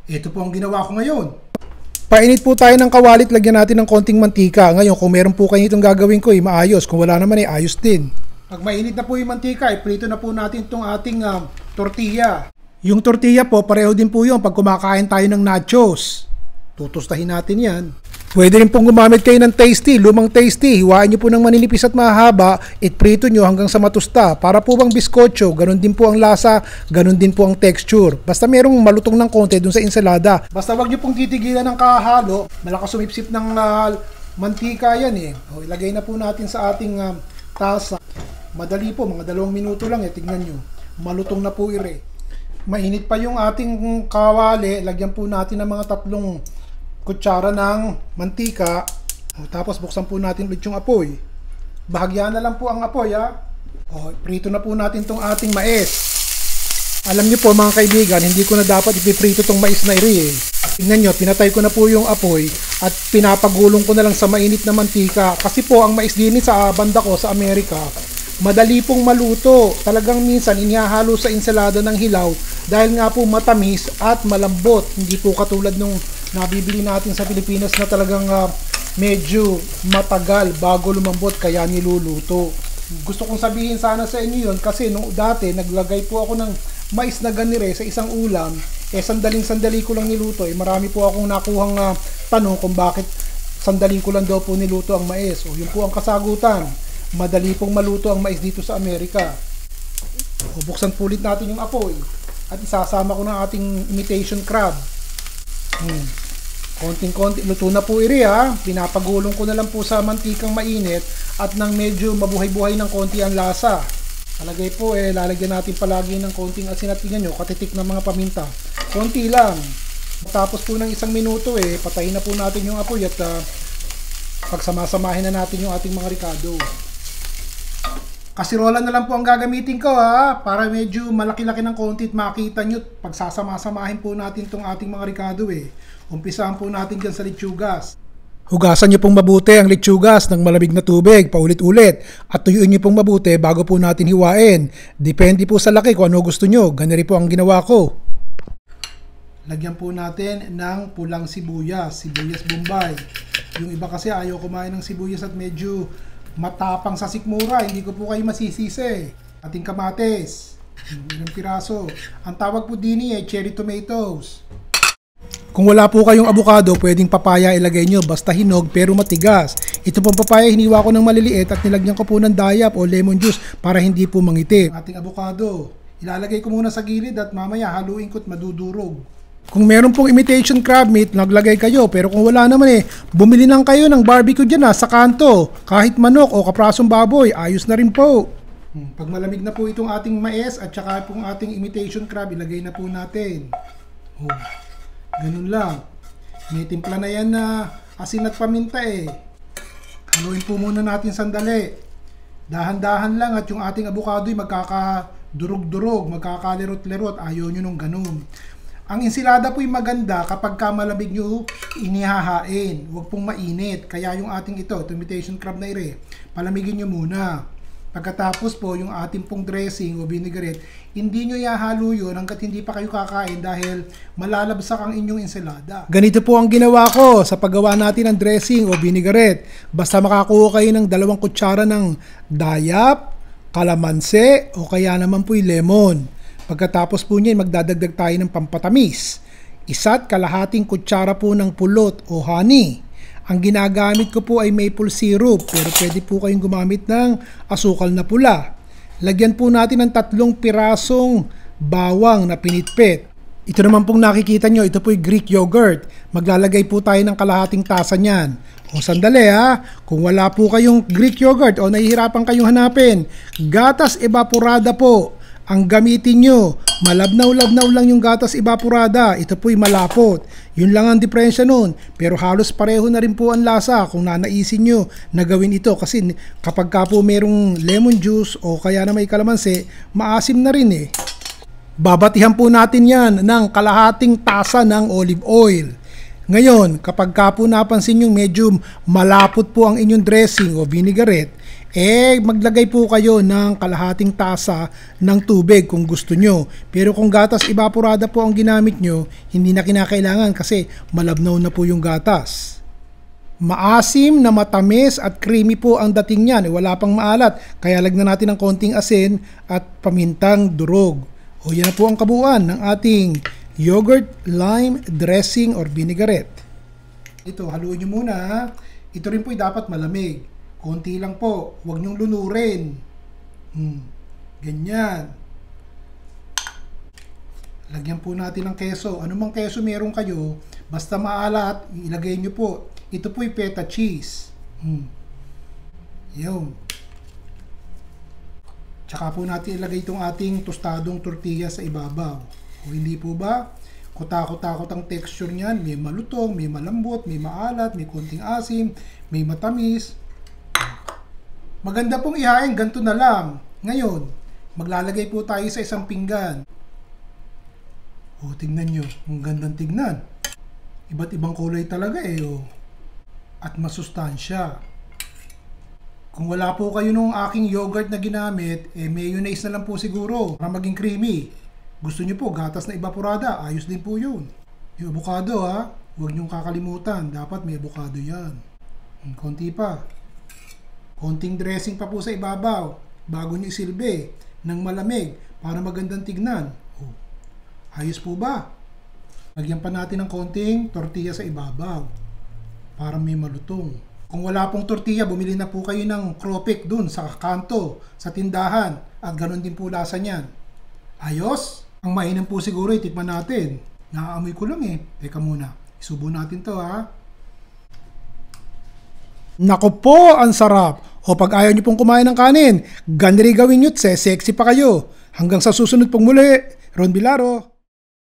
Ito po ang ginawa ko ngayon. Painit po tayo ng kawalit, lagyan natin ng konting mantika. Ngayon, kung meron po kayo itong gagawin ko, maayos. Kung wala naman, ayos din. Pag mainit na po yung mantika, iprito na po natin itong ating tortilla. Yung tortilla po, pareho din po yun pag kumakain tayo ng nachos. Tutustahin natin yan. Pwede rin pong gumamit kayo ng tasty, lumang tasty. Hiwain nyo po ng maninipis at mahaba, itprito nyo hanggang sa matusta. Para po bang biskotso, ganun din po ang lasa, ganun din po ang texture. Basta merong malutong ng konti dun sa ensalada. Basta wag nyo pong titigilan ng kahalo, malakas sumipsip ng mantika yan eh. O, ilagay na po natin sa ating tasa. Madali po, mga 2 minuto lang tignan nyo. Malutong na po ire. Mainit pa yung ating kawali, lagyan po natin ng mga 3 kutsara ng mantika. Tapos buksan po natin ulit yung apoy. Bahagyan na lang po ang apoy prito na po natin tong ating mais. Alam niyo po mga kaibigan, hindi ko na dapat ipiprito tong mais na iri Tingnan nyo, pinatay ko na po yung apoy at pinapagulong ko na lang sa mainit na mantika. Kasi po ang mais din sa banda ko sa Amerika, madali pong maluto. Talagang minsan inihahalo sa ensalada ng hilaw dahil nga po matamis at malambot. Hindi po katulad nung nabibili natin sa Pilipinas na talagang medyo matagal bago lumambot kaya niluluto. Gusto kong sabihin sana sa inyo yun kasi nung dati naglagay po ako ng mais na ganire sa isang ulam, sandaling-sandali ko lang niluto. Marami po akong nakuhang tanong kung bakit sandali ko lang daw po niluto ang mais. Yun po ang kasagutan. Madali pong maluto ang mais dito sa Amerika. Buksan po ulit natin yung apoy at isasama ko ng ating imitation crab. Konting-konti, luto na po iri Pinapagulong ko na lang po sa mantikang mainit at nang medyo mabuhay-buhay ng konti ang lasa. Talagay po lalagyan natin palagi ng konting asin at tingnan nyo, katitik ng mga paminta. Konti lang. Tapos po ng 1 minuto patayin na po natin yung apoy at pagsamasamahin na natin yung ating mga ricado. Kasirola na lang po ang gagamitin ko para medyo malaki-laki ng konti at makita nyo pagsasama-samahin po natin tong ating mga ricado Umpisahan po natin dyan sa lechugas. Hugasan nyo pong mabuti ang lechugas ng malamig na tubig paulit-ulit at tuyuin nyo pong mabuti bago po natin hiwain. Depende po sa laki kung ano gusto nyo. Ganyan po ang ginawa ko. Lagyan po natin ng pulang sibuyas, sibuyas Bombay. Yung iba kasi ayaw kumain ng sibuyas at medyo matapang sa sikmura, hindi ko po kayo masisisi. Ating kamatis, ilang piraso. Ang tawag po din cherry tomatoes. Kung wala po kayong abukado, pwedeng papaya ilagay nyo, basta hinog pero matigas. Ito pong papaya, hiniwa ko ng maliliit at nilagyan ko po ng dayap o lemon juice para hindi po mangitip. Ating abukado, ilalagay ko muna sa gilid at mamaya haluin ko at madudurog. Kung meron pong imitation crab meat, naglagay kayo. Pero kung wala naman bumili lang kayo ng barbecue dyan sa kanto. Kahit manok o kaprasong baboy, ayos na rin po. Pag malamig na po itong ating mais at saka pong ating imitation crab, ilagay na po natin. Ganun lang. May timpla na yan na asin at paminta Haluin po muna natin sandali. Dahan-dahan lang at yung ating abukado magkakadurog-durog, magkakalerot-lerot. Ayaw nyo nung ganun. Ang ensilada po'y maganda kapag malamig nyo inihahain. Huwag pong mainit. Kaya yung ating imitation crab na palamigin nyo muna. Pagkatapos po, yung ating pong dressing o vinaigrette, hindi nyo ihahalo yun hanggat hindi pa kayo kakain dahil malalabsak ang inyong ensalada. Ganito po ang ginawa ko sa paggawa natin ng dressing o vinaigrette. Basta makakuha kayo ng 2 kutsara ng dayap, kalamansi o kaya naman po'y lemon. Pagkatapos po niyan, magdadagdag tayo ng pampatamis. 1.5 kutsara po ng pulot o honey. Ang ginagamit ko po ay maple syrup, pero pwede po kayong gumamit ng asukal na pula. Lagyan po natin ng 3 pirasong bawang na pinitpit. Ito naman pong nakikita nyo, ito po ay Greek yogurt. Maglalagay po tayo ng kalahating tasa niyan. O sandali kung wala po kayong Greek yogurt o nahihirapan kayong hanapin, gatas evaporada po ang gamitin nyo. Malabnaw-labnaw lang yung gatas evaporada. Ito po'y malapot. Yun lang ang diferensya nun. Pero halos pareho na rin po ang lasa kung nanaisin nyo na gawin ito. Kasi kapag ka po merong lemon juice o kaya na may kalamansi, maasim na rin Babatihan po natin yan ng kalahating tasa ng olive oil. Ngayon, kapag ka po napansin yung medyo malapot po ang inyong dressing o vinaigrette, Maglagay po kayo ng kalahating tasa ng tubig kung gusto nyo. Pero kung gatas evaporada po ang ginamit nyo, hindi na kinakailangan kasi malabnaw na po yung gatas. Maasim na matamis at creamy po ang dating niyan. Wala pang maalat, kaya lagnan natin ng konting asin at pamintang durog. Yan na po ang kabuuan ng ating yogurt lime dressing or vinaigrette. Ito, haluin nyo muna. Ito rin po dapat malamig. Konti lang po, huwag niyong lunurin. Ganyan. Lagyan po natin ng keso. Ano mang keso meron kayo, basta maalat, ilagay niyo po. Ito po'y feta cheese. Yun. Tsaka po natin ilagay itong ating tostadong tortilla sa ibabaw. O hindi po ba? Kutakot-takot ang texture niyan. May malutong, may malambot, may maalat, may konting asim, may matamis. Maganda pong ihain, ganito na lang. Ngayon, maglalagay po tayo sa isang pinggan. Tingnan nyo, ang gandang tignan. Iba't ibang kulay talaga At masustansya. Kung wala po kayo nung aking yogurt na ginamit, mayonnaise na lang po siguro para maging creamy. Gusto nyo po, gatas na evaporada, ayos din po yun. Yung avocado huwag nyong kakalimutan, dapat may avocado yan. Konti pa. Konting dressing pa po sa ibabaw bago nyo isilbi ng malamig para magandang tignan. Ayos po ba? Lagyan pa natin ng konting tortilla sa ibabaw para may malutong. Kung wala pong tortilla, bumili na po kayo ng cropek dun sa kanto, sa tindahan, at ganun din po lasa niyan. Ayos? Ang mainam po siguro, itikman natin. Naaamoy ko lang Teka muna, isubo natin to Nako po, ang sarap. Pag ayaw niyo pong kumain ng kanin, ganri gawin nyo, sexy pa kayo. Hanggang sa susunod pong muli, Ron Bilaro.